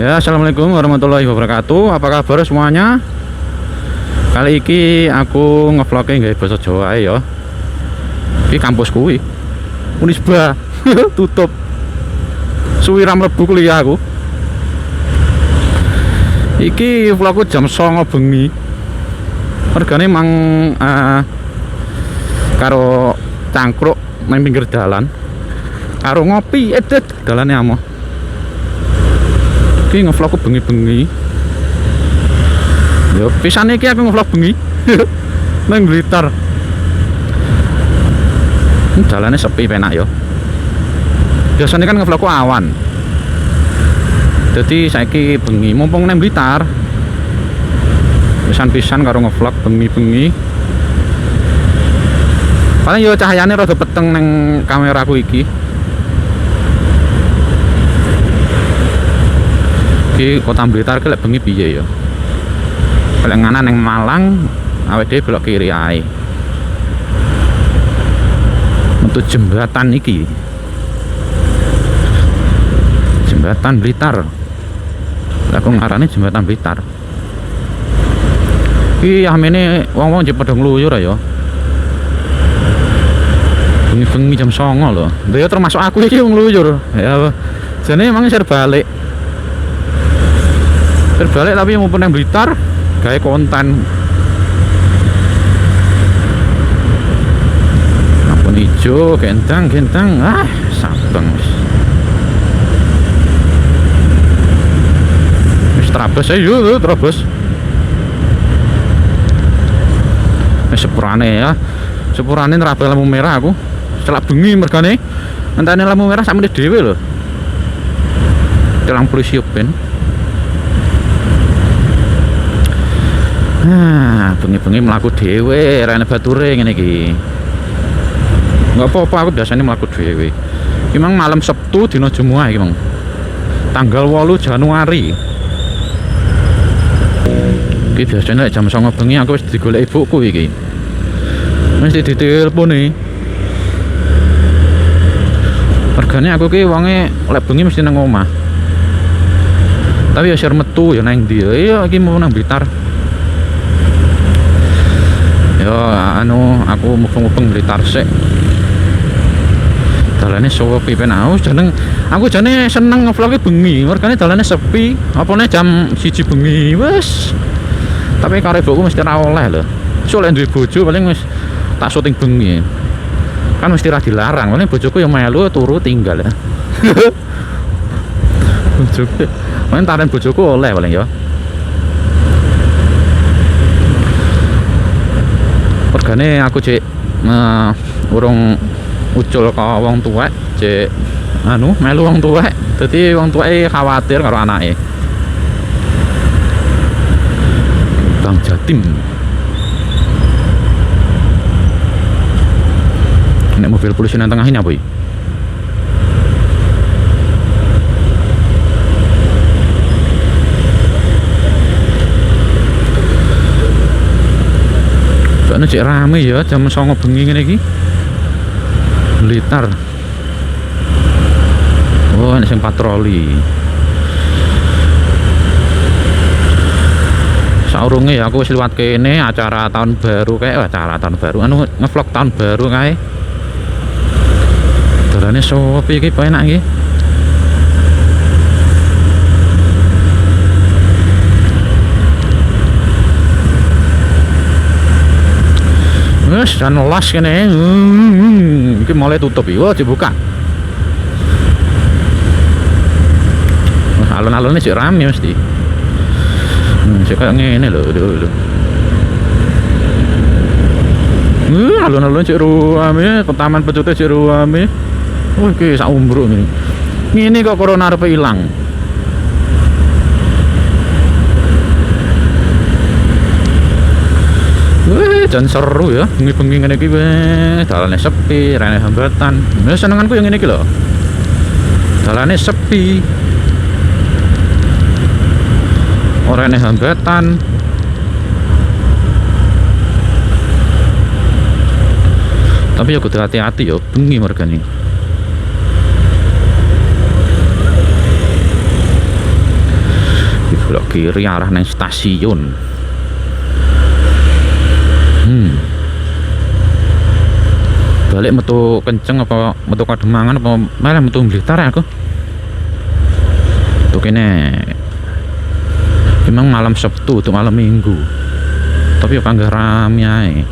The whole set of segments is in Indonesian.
Ya, assalamualaikum warahmatullahi wabarakatuh. Apa kabar semuanya? Kali ini aku ngevlognya nggak bahasa Jawa ya. Ini kampus kuwi Unisba tutup. Suwi ra mlebu kuliah aku. Iki vlogku jam 09.00 bengi. Regane mang karo cangkruk nang pinggir dalan. Karo ngopi edet dalane amoh. Iki ngevlogku bengi-bengi. Yo pisan iki aku ngevlog bengi. Nang Blitar. Jalannya sepi penak yo. Biasanya kan ngevlogku awan. Jadi saiki bengi mumpung nang Blitar. Pisan-pisan karo ngevlog bengi-bengi. Paling yo cahayane rada peteng nang kameraku iki. Di kota Blitar ki lek bengi piye ya? Lek nganan ning Malang awake dhewe belok kiri ae. Untuk jembatan iki. Jembatan Blitar. Lah aku ngarane jembatan Blitar. Iki amene wong-wong jek padha ngluyur ya. Bengi-bengi jam 09.00 lho. Ya termasuk aku iki ngluyur. Ya jane emang ser balik. Terbalik tapi mumpun yang Blitar gawe konten. Lampu hijau, gentang, sabeng wis terabas ayo terabas. Wis sepurane ya. Sepurane nerabas lampu merah aku. Celak bengi mergane. Entane lampu merah sakmene dhewe lho. Telang polisi ben. Nah, bengi-bengi mlaku dhewe, rene bature ngene iki. Enggak apa-apa, aku biasanya mlaku dhewe. Iki mang malam Sabtu dina Jumat iki, Mang. Tanggal 8 Januari. Iki biasanya jam 09.00 bengi aku wis digolek ibuku iki. Mesti diteleponi. Regane aku ki wonge lek bengi mesti nang omah. Tapi ya share metu ya nang ndi. Ya iki mau nang Blitar. Yo aku mubeng-mubeng Blitar sik. Dalane sepi penak. Aku jane seneng ngevlog bengi, mergane dalane sepi. Apane jam 1 bengi wis. Tapi karo ibuku mesti ra oleh lho. Soale duwe bojo paling wis tak syuting bengi. Kan mesti ra dilarang, paling bojoku yang melu turu tinggal ya. Bojoku. Paling taren bojoku oleh paling ya. Regane aku cek urung ucul ke wong tuwek cek melu wong tuwek. Dadi wong tuweke khawatir karo anake. Bang Jatim. Nek mobil polisi nang tengah ini apa iki? Soalnya cek rame ya jam 09.00 bengi ngene iki. Blitar. Oh, ini sing patroli. Saurunge ya aku wis liwat kene acara tahun baru ngevlog tahun baru kae. Dalane sepi iki penak iki. Wes jan las kene. Iki mulai tutup iki. Wah, dibuka. Alon-alone sik rame mesti. Sik kaya ngene lho. Alon-alon sik rame, ke taman pecute sik rame. Oh, iki sak umbruk ngene. Ngene kok corona arep ilang. Jan seru ya, bengi-bengi ngene iki wis dalane sepi, rene hambatan. Nah, senenganku yang ngene iki lho. Dalane sepi. Ora rene hambatan. Tapi ya kudu hati-hati ya, bengi mergane. belok kiri arah nang stasiun. Balik metu kenceng apa metu Kademangan apa malah metu Blitar ya aku. Tuh kene. Memang malam Sabtu untuk malam Minggu. Tapi kok enggak rame ae.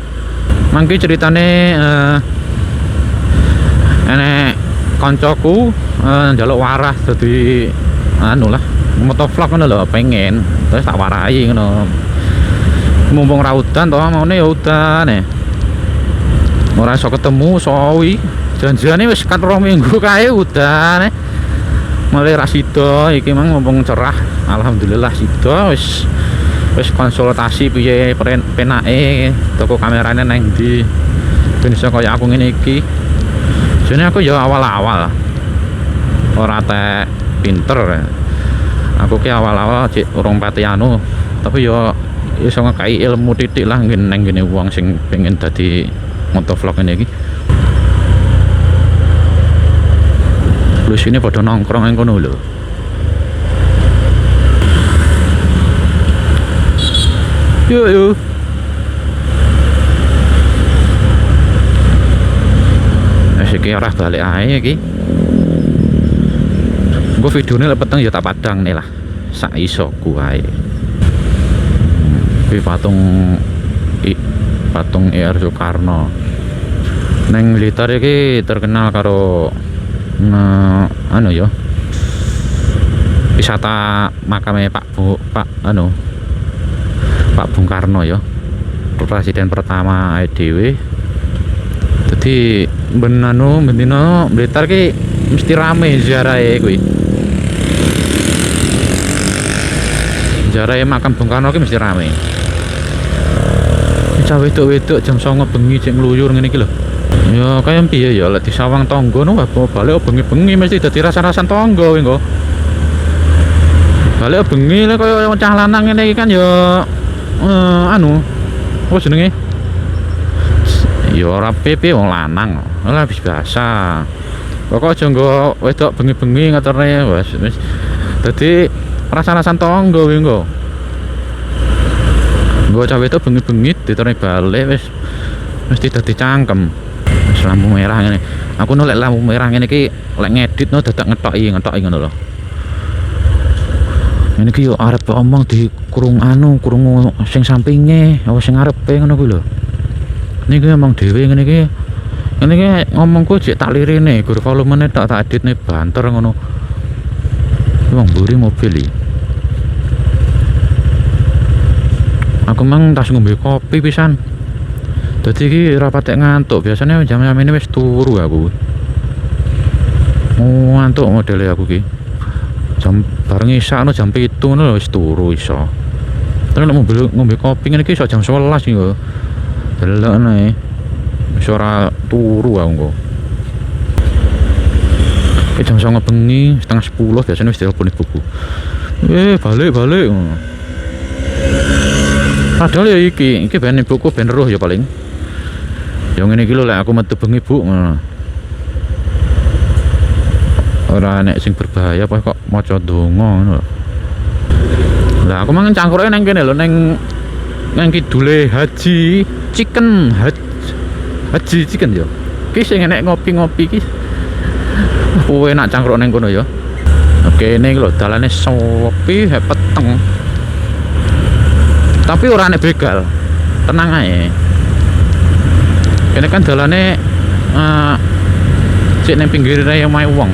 Mangke ceritane enek koncoku njaluk waras dadi anu lah motovlog ngono lho, pengen terus tak warai ngono. Mumpung ra udan to maune ya udan ora iso ketemu sawi janjiane wis kat 2 minggu kae udan mulai ra sida iki mang mumpung cerah alhamdulillah sida wis konsultasi piye penake toko kamerane nang ndi ben iso kaya aku ngene iki. Jane aku ya awal-awal ora teh pinter aku ki awal-awal cek urung pati anu tapi ya iso ngekai ilmu titik lah nang ngene wong sing pengen dadi motovlog ini iki. Lu sini pada nongkrong yang kono lho. Yuk. Iki arah balik ae iki. Engko videone lek peteng ya tak padang nih lah. Sak isoku ae. Iki patung ER Soekarno. Neng Blitar iki terkenal karo anu ya. Wisata makame Pak Bung Karno ya. Presiden pertama dhewe. Jadi bendino Blitar ki mesti rame ziarahe kuwi. Ziarahe makam Bung Karno ki mesti rame. Cah wedok-wedok jam 09.00 bengi cek ngluyur ngene iki lho. Ya kaya piye ya lek disawang tangga no balik bengi-bengi mesti dadi rasa-rasan tangga kuwi engko. Balik bengi lek kaya cah lanang ngene iki kan ya anu apa jenenge? Ya ora pepe wong lanang. Lah wis biasa. Pokok aja nggo wedok bengi-bengi ngeterne wis. Dadi rasa-rasan tangga kuwi engko. Nggo cah wedok bengi-bengi diterne balik wis mesti dadi cangkem. Wis lampu merah ngene. Aku nolek lampu merah ngene iki lek ngedit no dadak ngetoki ngono lho. Ngene iki yo arep omong di krungu sing sampinge, apa sing ngarepe ngono kuwi lho. Niki ngomong dhewe ngene iki. Ngene iki ngomongku jek tak lirine, gur volumene tak editne banter ngono. Wong mburi mobil iki. Aku mang tas ngombe kopi pisan. Dadi iki ora patek ngantuk. Biasanya jam-jam ini wis turu aku. Ngantuk modele aku iki. Jam bareng isak jam 7 ngono wis turu iso. Terus nek ngombe kopi ngene iki iso jam 11 iki lho. Delokne. Wis ora turu aku engko. Jam 09.00 bengi, setengah 10 biasanya wis telepon ibuku. Balik. Padahal ya iki ben ibuku ben roh ya paling. Ya ngene iki lho lek aku metu bengi Bu. Ora nek sing berbahaya apa kok maca donga ngono. Lah aku mangan cangkruke nang kene lho nang kidule Haji Chicken yo. Ki sing enek ngopi-ngopi ki. Kuwe nak cangkruk nang kono ya. Oke, ini lho dalane sepi peteng. Tapi ora nek begal. Tenang ae. Kene kan dalane cek nang pinggir raya omahe wong.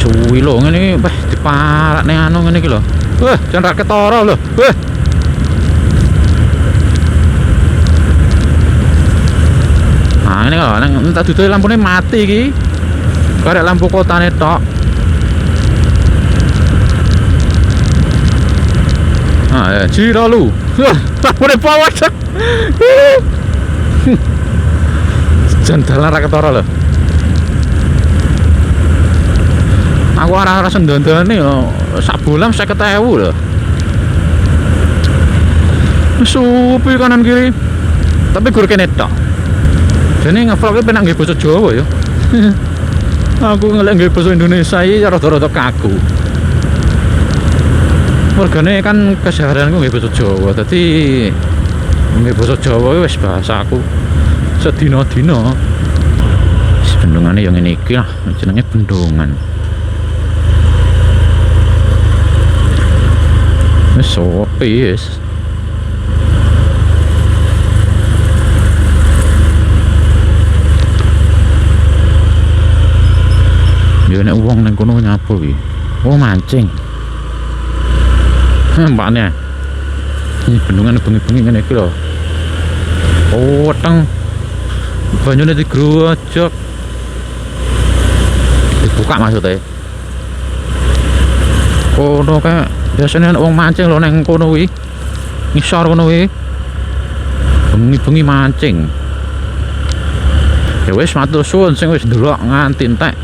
Suwi lho ngene iki wah diparak ning anu ngene iki lho. Wah, jan ra ketara lho. Wah. Nah, ini lho nang tak duduk lampune mati iki. Karek lampu kotane tok. Ah, ya, Cira lu. Wah, lampune pawas. Jan dalan ra ketara lho. Aku arah sendondone yo sak bulan 50.000 lho. Supi kanan kiri. Tapi gur kene tok. Jane ngevlog e penak nggih basa Jawa ya. Aku ngelek nggih basa Indonesia iki rada-rada kaku. Mergane kan keseharianku nggih basa Jawa. Dadi nggih basa Jawa wis bahasaku sedina-dina. Bendungane yang ngene iki lah, jenenge bendungan. Wis sopi wis. Ya nek wong nang kono nyapu iki. Oh mancing. Mbakne. Ini bendungan bengi-bengi ngene iki lho. Oh, weteng. Banyune digrojok. Dibuka maksudnya. Kono kayak biasanya wong mancing lho nang kono kuwi. Ngisor kono kuwi. Bengi-bengi mancing. Ya wis matur suwun sing wis ndelok nganti entek.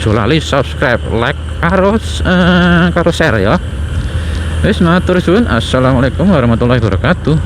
Aja lali subscribe, like karo share ya. Wis matur suwun. Assalamualaikum warahmatullahi wabarakatuh.